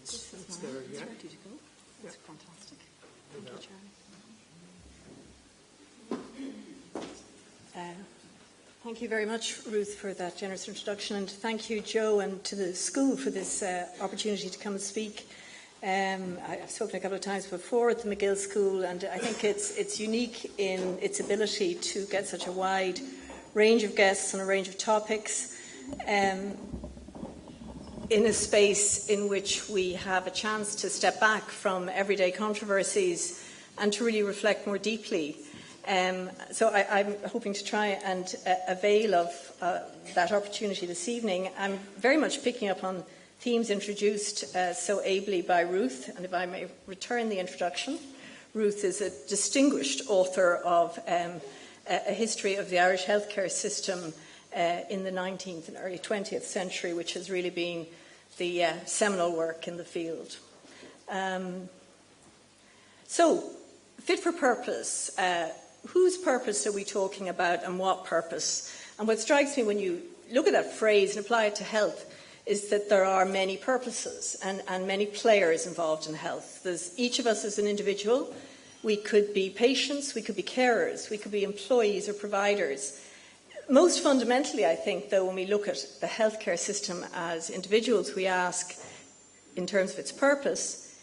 It's there, yeah. It's ready to go. That's fantastic. Thank you, Charlie. Thank you very much, Ruth, for that generous introduction, and thank you, Joe, and to the school for this opportunity to come and speak. I've spoken a couple of times before at the MacGill School, and I think it's unique in its ability to get such a wide range of guests on a range of topics in a space in which we have a chance to step back from everyday controversies and to really reflect more deeply. So I'm hoping to try and avail of that opportunity this evening. I'm very much picking up on themes introduced so ably by Ruth, and if I may return the introduction. Ruth is a distinguished author of a history of the Irish healthcare system in the 19th and early 20th century, which has really been the seminal work in the field. So, fit for purpose. Whose purpose are we talking about, and what purpose? And what strikes me when you look at that phrase and apply it to health is that there are many purposes and many players involved in health. There's each of us as an individual. We could be patients, we could be carers, we could be employees or providers. Most fundamentally, I think, though, when we look at the healthcare system as individuals, we ask, in terms of its purpose,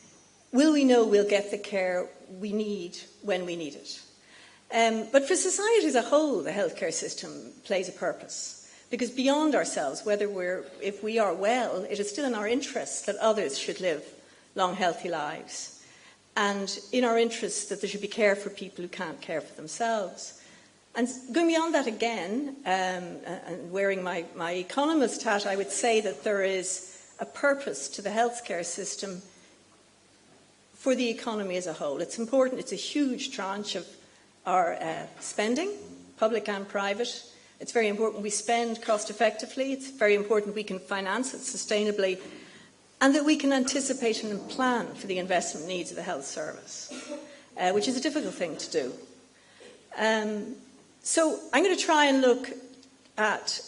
will we know we'll get the care we need when we need it? But for society as a whole, the healthcare system plays a purpose. Because beyond ourselves, if we are well, it is still in our interests that others should live long, healthy lives. And in our interests that there should be care for people who can't care for themselves. And going beyond that again, and wearing my economist hat, I would say that there is a purpose to the healthcare system for the economy as a whole. It's important. It's a huge tranche of our spending, public and private. It's very important we spend cost effectively. It's very important we can finance it sustainably, and that we can anticipate and plan for the investment needs of the health service, which is a difficult thing to do. So I'm going to try and look at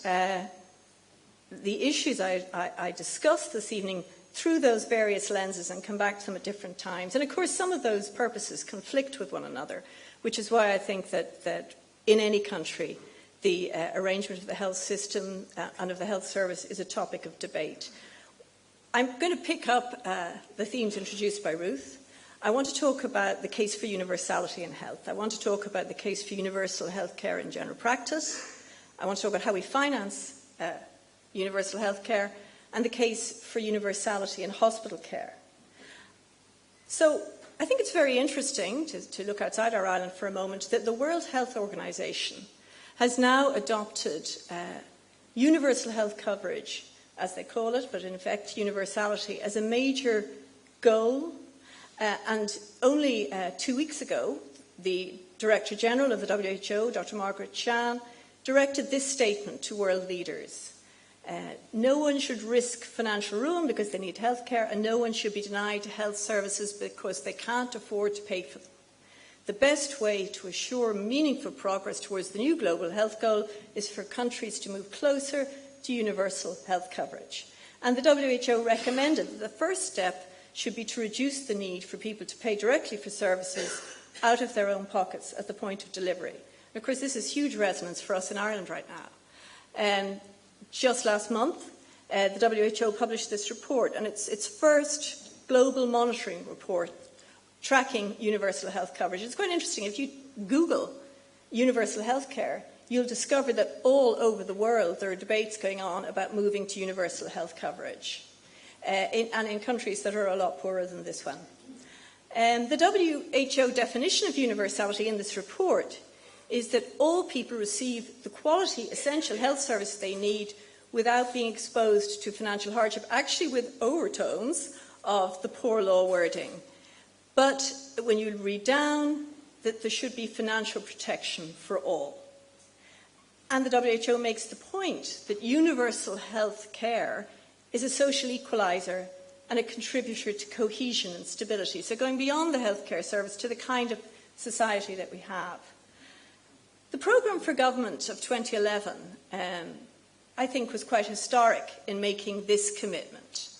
the issues I discussed this evening through those various lenses and come back to them at different times. And of course, some of those purposes conflict with one another, which is why I think that in any country, the arrangement of the health system and of the health service is a topic of debate. I'm going to pick up the themes introduced by Ruth. I want to talk about the case for universality in health. I want to talk about the case for universal health care in general practice. I want to talk about how we finance universal health care and the case for universality in hospital care. So I think it's very interesting to look outside our island for a moment that the World Health Organization has now adopted universal health coverage, as they call it, but in effect universality, as a major goal. And only 2 weeks ago, the Director General of the WHO, Dr Margaret Chan, directed this statement to world leaders. No one should risk financial ruin because they need health care, and no one should be denied health services because they can't afford to pay for them. The best way to assure meaningful progress towards the new global health goal is for countries to move closer to universal health coverage. And the WHO recommended that the first step should be to reduce the need for people to pay directly for services out of their own pockets at the point of delivery. And of course, this has huge resonance for us in Ireland right now. Just last month, the WHO published this report, and it's its first global monitoring report tracking universal health coverage. It's quite interesting. If you Google universal health care, you'll discover that all over the world there are debates going on about moving to universal health coverage, and in countries that are a lot poorer than this one. The WHO definition of universality in this report is that all people receive the quality, essential health service they need without being exposed to financial hardship, actually with overtones of the poor law wording. But when you read down, that there should be financial protection for all. And the WHO makes the point that universal health care is a social equaliser and a contributor to cohesion and stability. So going beyond the healthcare service to the kind of society that we have. The programme for government of 2011, I think, was quite historic in making this commitment.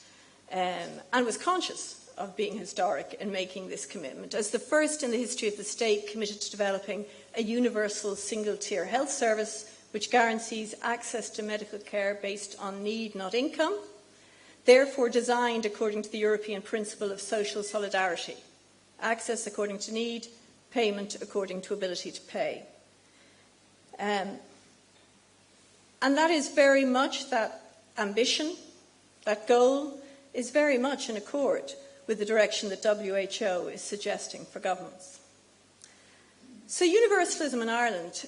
and was conscious of being historic in making this commitment, as the first in the history of the state committed to developing a universal single-tier health service which guarantees access to medical care based on need, not income, therefore designed according to the European principle of social solidarity, access according to need, payment according to ability to pay. And that is very much that ambition, that goal, is very much in accord with the direction that WHO is suggesting for governments. So universalism in Ireland,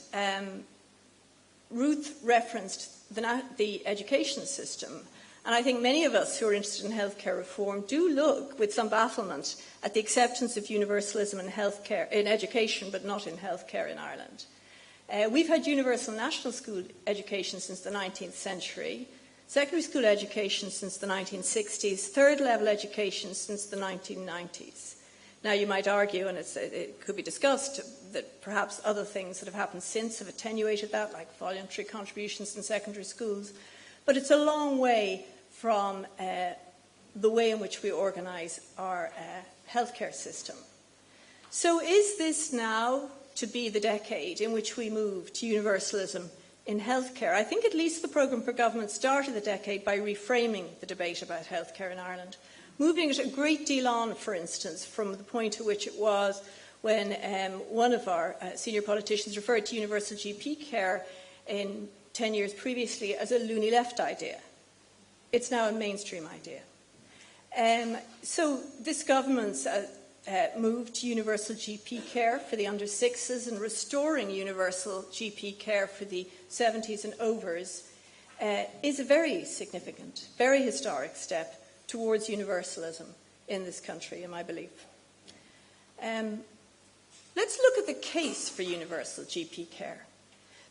Ruth referenced the education system, and I think many of us who are interested in healthcare reform do look with some bafflement at the acceptance of universalism in healthcare, in education, but not in healthcare in Ireland. We've had universal national school education since the 19th century, secondary school education since the 1960s, third-level education since the 1990s. Now, you might argue, and it could be discussed, that perhaps other things that have happened since have attenuated that, like voluntary contributions in secondary schools. But it's a long way from the way in which we organise our healthcare system. So is this now to be the decade in which we move to universalism in healthcare? I think at least the Programme for Government started the decade by reframing the debate about healthcare in Ireland, moving it a great deal on, for instance, from the point at which it was when one of our senior politicians referred to universal GP care in 10 years previously as a loony left idea. It's now a mainstream idea. So this government's move to universal GP care for the under sixes and restoring universal GP care for the 70s and overs is a very significant, very historic step towards universalism in this country, in my belief. Let's look at the case for universal GP care,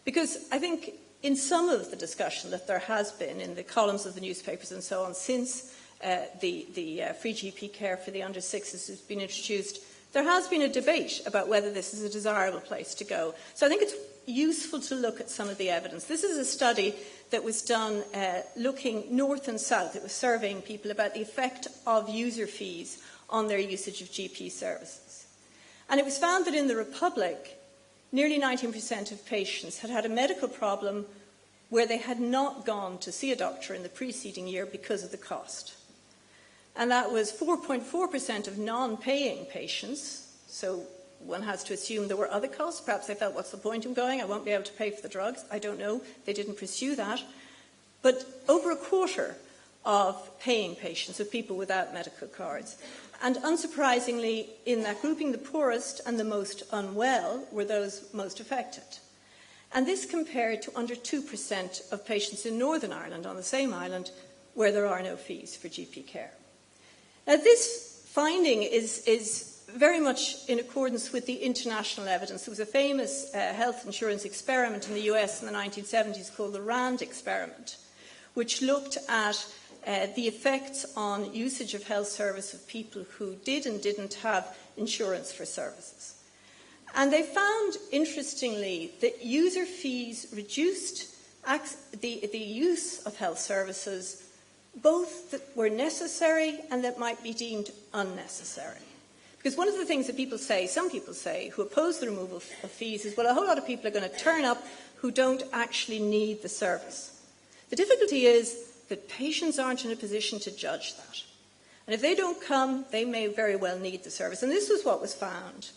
because I think in some of the discussion that there has been in the columns of the newspapers and so on since the free GP care for the under sixes has been introduced, there has been a debate about whether this is a desirable place to go. So I think it's useful to look at some of the evidence. This is a study that was done looking north and south. It was surveying people about the effect of user fees on their usage of GP services. And it was found that in the Republic, nearly 19% of patients had had a medical problem where they had not gone to see a doctor in the preceding year because of the cost. And that was 4.4% of non-paying patients. So one has to assume there were other costs. Perhaps they felt, what's the point in going? I won't be able to pay for the drugs. I don't know. They didn't pursue that. But over a quarter of paying patients, of people without medical cards. And unsurprisingly, in that grouping, the poorest and the most unwell were those most affected. And this compared to under 2% of patients in Northern Ireland, on the same island, where there are no fees for GP care. Now, this finding is very much in accordance with the international evidence. There was a famous health insurance experiment in the US in the 1970s called the RAND experiment, which looked at the effects on usage of health service of people who did and didn't have insurance for services. And they found, interestingly, that user fees reduced the use of health services, both that were necessary and that might be deemed unnecessary. Because one of the things that people say, some people say, who oppose the removal of fees is, well, a whole lot of people are going to turn up who don't actually need the service. The difficulty is that patients aren't in a position to judge that. And if they don't come, they may very well need the service. And this was what was found.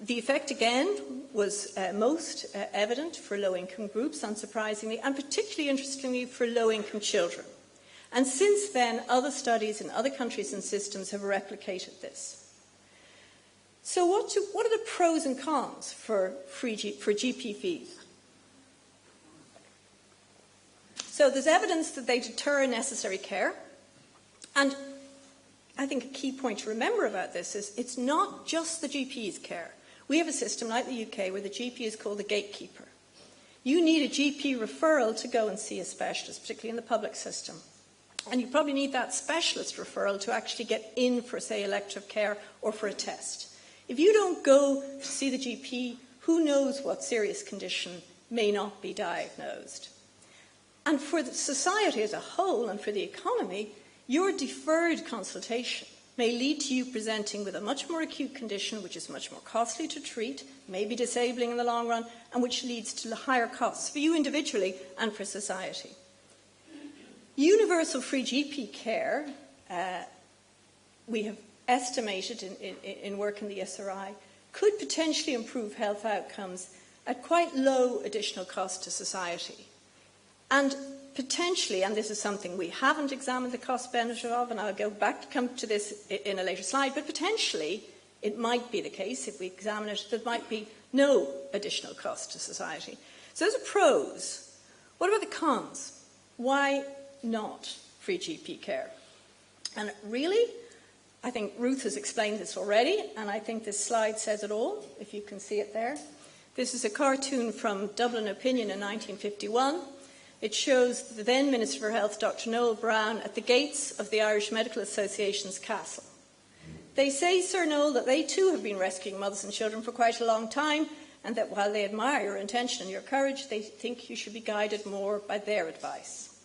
The effect, again, was most evident for low-income groups, unsurprisingly, and particularly interestingly for low-income children. And since then, other studies in other countries and systems have replicated this. So what are the pros and cons for GP fees? So there's evidence that they deter necessary care. And I think a key point to remember about this is it's not just the GP's care. We have a system like the UK where the GP is called the gatekeeper. You need a GP referral to go and see a specialist, particularly in the public system. And you probably need that specialist referral to actually get in for, say, elective care or for a test. If you don't go to see the GP, who knows what serious condition may not be diagnosed? And for the society as a whole and for the economy, your deferred consultation may lead to you presenting with a much more acute condition, which is much more costly to treat, may be disabling in the long run, and which leads to higher costs for you individually and for society. Universal free GP care, we have estimated in work in the SRI, could potentially improve health outcomes at quite low additional cost to society. And potentially, and this is something we haven't examined the cost-benefit of, and I'll come to this in a later slide, but potentially it might be the case, if we examine it, there might be no additional cost to society. So those are pros. What about the cons? Why not free GP care? And really, I think Ruth has explained this already, and I think this slide says it all, if you can see it there. This is a cartoon from Dublin Opinion in 1951. It shows the then Minister for Health, Dr Noel Browne, at the gates of the Irish Medical Association's castle. They say, Sir Noel, that they too have been rescuing mothers and children for quite a long time, and that while they admire your intention and your courage, they think you should be guided more by their advice.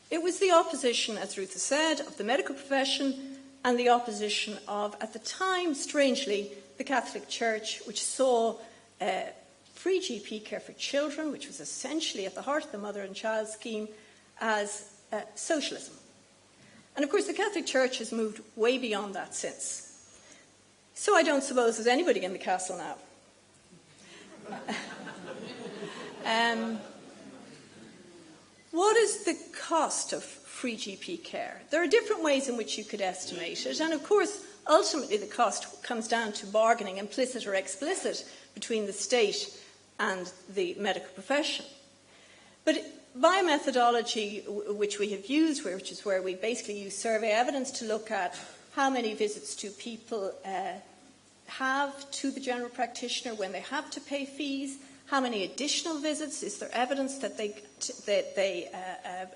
It was the opposition, as Ruth has said, of the medical profession and the opposition of, at the time, strangely, the Catholic Church, which saw free GP care for children, which was essentially at the heart of the mother and child scheme, as socialism. And of course, the Catholic Church has moved way beyond that since. So I don't suppose there's anybody in the castle now. What is the cost of free GP care? There are different ways in which you could estimate it, and of course, ultimately the cost comes down to bargaining, implicit or explicit, between the state and the medical profession. But by a methodology which we have used, which is where we basically use survey evidence to look at how many visits do people have to the general practitioner when they have to pay fees, how many additional visits, is there evidence that they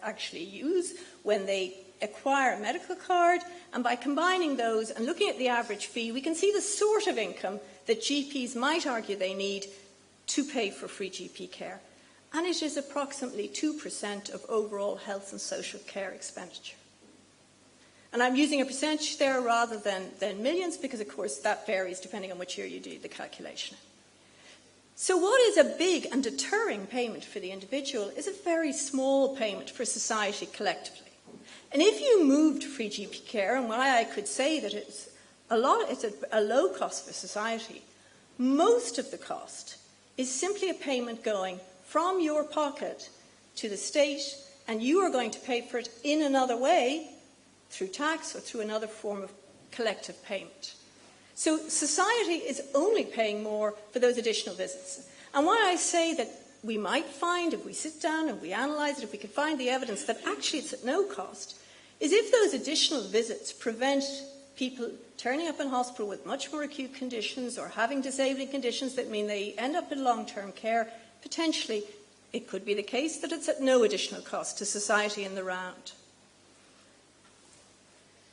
actually use when they acquire a medical card, and by combining those and looking at the average fee, we can see the sort of income that GPs might argue they need to pay for free GP care. And it is approximately 2% of overall health and social care expenditure. And I'm using a percentage there rather than millions because, of course, that varies depending on which year you do the calculation. So what is a big and deterring payment for the individual is a very small payment for society collectively. And if you moved to free GP care, and why I could say that it's a low cost for society, most of the cost is simply a payment going from your pocket to the state, and you are going to pay for it in another way, through tax or through another form of collective payment. So society is only paying more for those additional visits. And why I say that we might find, if we sit down and we analyse it, if we can find the evidence that actually it's at no cost, is if those additional visits prevent people turning up in hospital with much more acute conditions or having disabling conditions that mean they end up in long-term care, potentially it could be the case that it's at no additional cost to society in the round.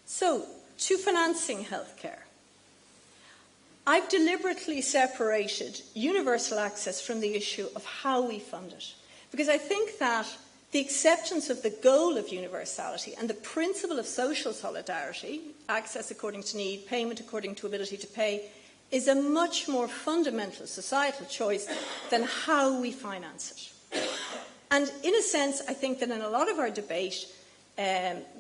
So, to financing healthcare. I've deliberately separated universal access from the issue of how we fund it, because I think that the acceptance of the goal of universality and the principle of social solidarity, access according to need, payment according to ability to pay, is a much more fundamental societal choice than how we finance it. And in a sense, I think that in a lot of our debate,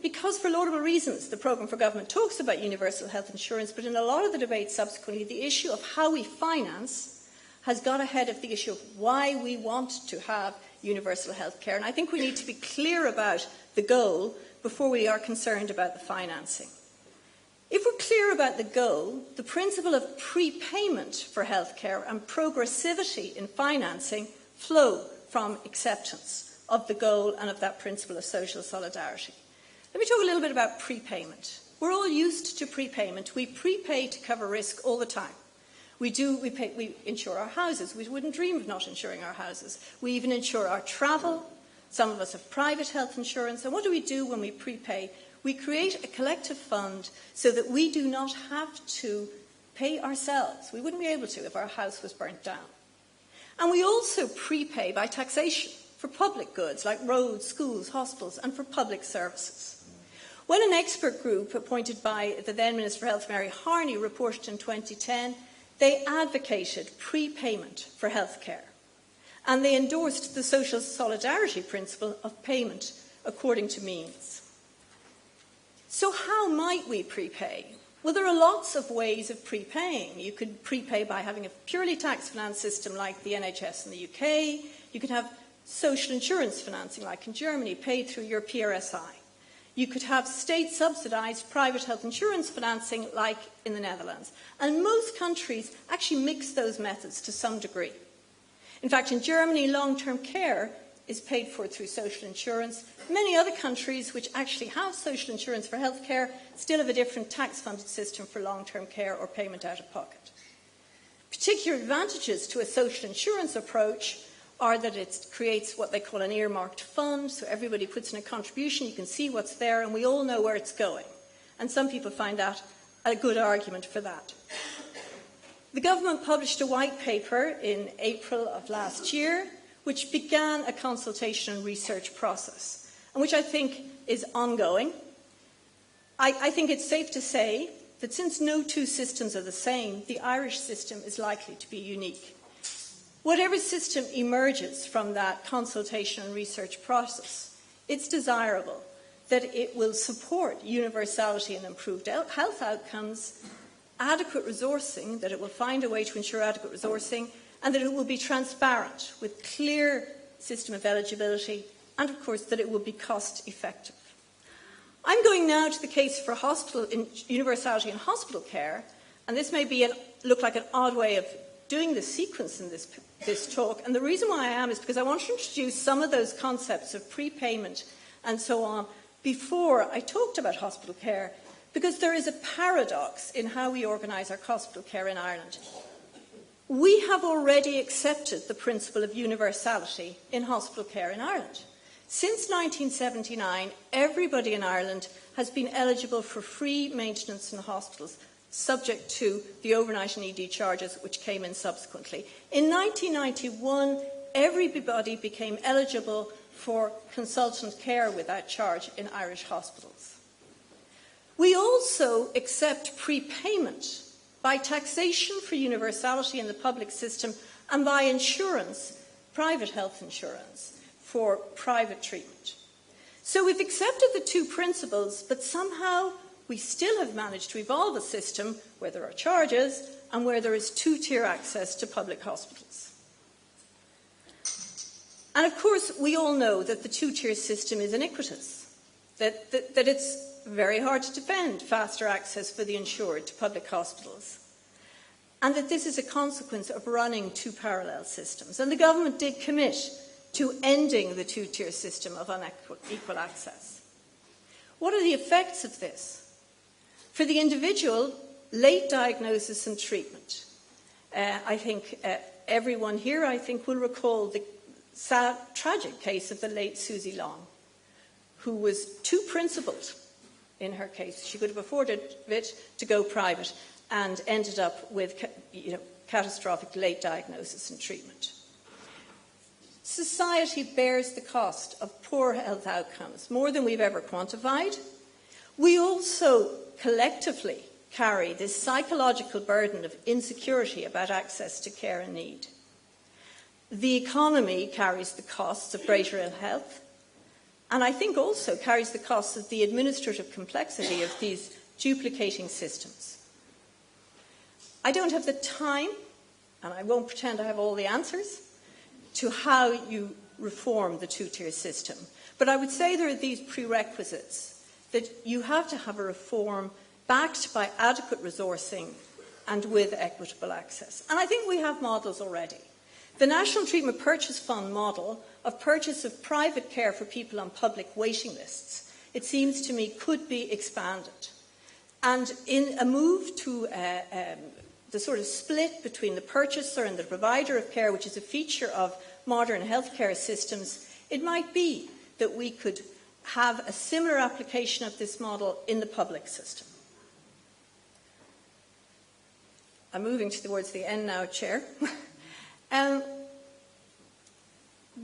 because for laudable reasons the Programme for Government talks about universal health insurance, but in a lot of the debate subsequently, the issue of how we finance has got ahead of the issue of why we want to have universal health care. And I think we need to be clear about the goal before we are concerned about the financing. If we're clear about the goal, the principle of prepayment for health care and progressivity in financing flow from acceptance of the goal and of that principle of social solidarity. Let me talk a little bit about prepayment. We're all used to prepayment. We prepay to cover risk all the time. We insure our houses. We wouldn't dream of not insuring our houses. We even insure our travel. Some of us have private health insurance. And what do we do when we prepay? We create a collective fund so that we do not have to pay ourselves. We wouldn't be able to if our house was burnt down. And we also prepay by taxation for public goods like roads, schools, hospitals, and for public services. When an expert group appointed by the then Minister for Health, Mary Harney, reported in 2010, they advocated prepayment for healthcare, and they endorsed the social solidarity principle of payment according to means. So how might we prepay? Well, there are lots of ways of prepaying. You could prepay by having a purely tax-financed system like the NHS in the UK. You could have social insurance financing like in Germany, paid through your PRSI. You could have state-subsidised private health insurance financing like in the Netherlands. And most countries actually mix those methods to some degree. In fact, in Germany, long-term care is paid for through social insurance. Many other countries which actually have social insurance for healthcare still have a different tax-funded system for long-term care or payment out of pocket. Particular advantages to a social insurance approach are that it creates what they call an earmarked fund, so everybody puts in a contribution, you can see what's there, and we all know where it's going. And some people find that a good argument for that. The government published a white paper in April of last year, which began a consultation and research process, and which I think is ongoing. I think it's safe to say that since no two systems are the same, the Irish system is likely to be unique. Whatever system emerges from that consultation and research process, it's desirable that it will support universality and improved health outcomes, adequate resourcing, that it will find a way to ensure adequate resourcing, and that it will be transparent with clear system of eligibility, and of course that it will be cost effective. I'm going now to the case for universality in hospital care, and this may look like an odd way of doing the sequence in this talk, and the reason why I am is because I want to introduce some of those concepts of prepayment and so on before I talked about hospital care, because there is a paradox in how we organise our hospital care in Ireland. We have already accepted the principle of universality in hospital care in Ireland. Since 1979, everybody in Ireland has been eligible for free maintenance in hospitals, subject to the overnight and ED charges which came in subsequently. In 1991, everybody became eligible for consultant care without charge in Irish hospitals. We also accept prepayment by taxation for universality in the public system and by insurance, private health insurance, for private treatment. So we've accepted the two principles, but somehow we still have managed to evolve a system where there are charges and where there is two-tier access to public hospitals. And of course, we all know that the two-tier system is iniquitous, that it's very hard to defend faster access for the insured to public hospitals, and that this is a consequence of running two parallel systems. And the government did commit to ending the two-tier system of unequal access. What are the effects of this? For the individual, late diagnosis and treatment. I think everyone here, will recall the sad, tragic case of the late Susie Long, who was too principled in her case. She could have afforded it to go private and ended up with catastrophic late diagnosis and treatment. Society bears the cost of poor health outcomes more than we've ever quantified. We also collectively carry this psychological burden of insecurity about access to care and need. The economy carries the costs of greater ill health, and I think also carries the costs of the administrative complexity of these duplicating systems. I don't have the time, and I won't pretend I have all the answers, to how you reform the two-tier system. But I would say there are these prerequisites, that you have to have a reform backed by adequate resourcing and with equitable access. And I think we have models already. The National Treatment Purchase Fund model of purchase of private care for people on public waiting lists, it seems to me, could be expanded. And in a move to the sort of split between the purchaser and the provider of care, which is a feature of modern healthcare systems, it might be that we could have a similar application of this model in the public system. I'm moving towards the end now, Chair.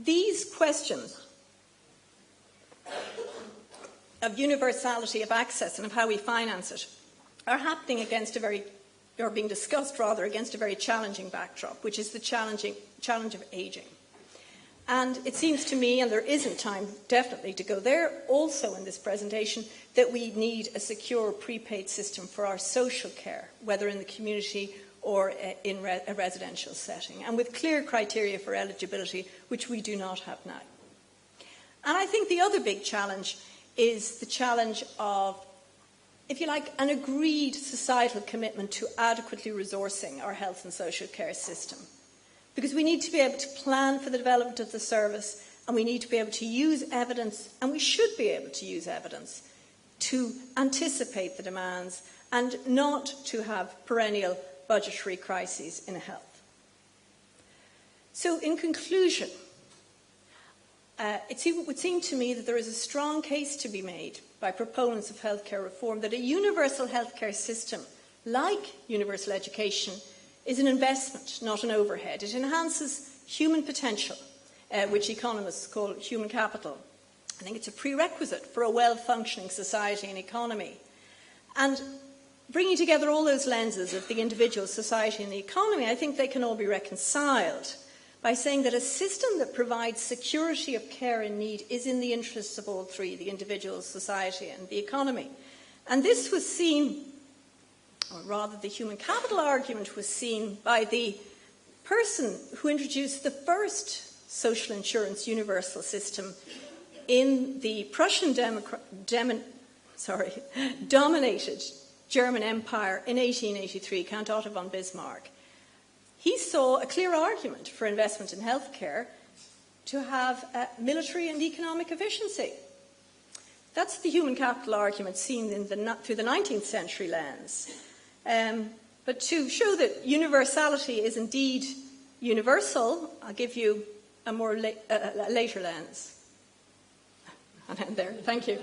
These questions of universality of access and of how we finance it are happening or being discussed rather, against a very challenging backdrop, which is the challenge of ageing. And it seems to me, and there isn't time definitely to go there also in this presentation, that we need a secure prepaid system for our social care, whether in the community or in a residential setting, and with clear criteria for eligibility, which we do not have now. And I think the other big challenge is the challenge of, if you like, an agreed societal commitment to adequately resourcing our health and social care system. Because we need to be able to plan for the development of the service, and we need to be able to use evidence, and we should be able to use evidence to anticipate the demands and not to have perennial budgetary crises in health. So in conclusion, it would seem to me that there is a strong case to be made by proponents of healthcare reform that a universal healthcare system, like universal education, is an investment, not an overhead. It enhances human potential, which economists call human capital. I think it's a prerequisite for a well-functioning society and economy. And bringing together all those lenses of the individual, society and the economy, I think they can all be reconciled by saying that a system that provides security of care in need is in the interests of all three, the individual, society and the economy. And this was seen, or rather the human capital argument was seen by the person who introduced the first social insurance universal system in the Prussian dominated German Empire in 1883, Count Otto von Bismarck. He saw a clear argument for investment in healthcare to have military and economic efficiency. That's the human capital argument seen through the 19th century lens. But to show that universality is indeed universal, I'll give you a more later lens. I'll end there. Thank you.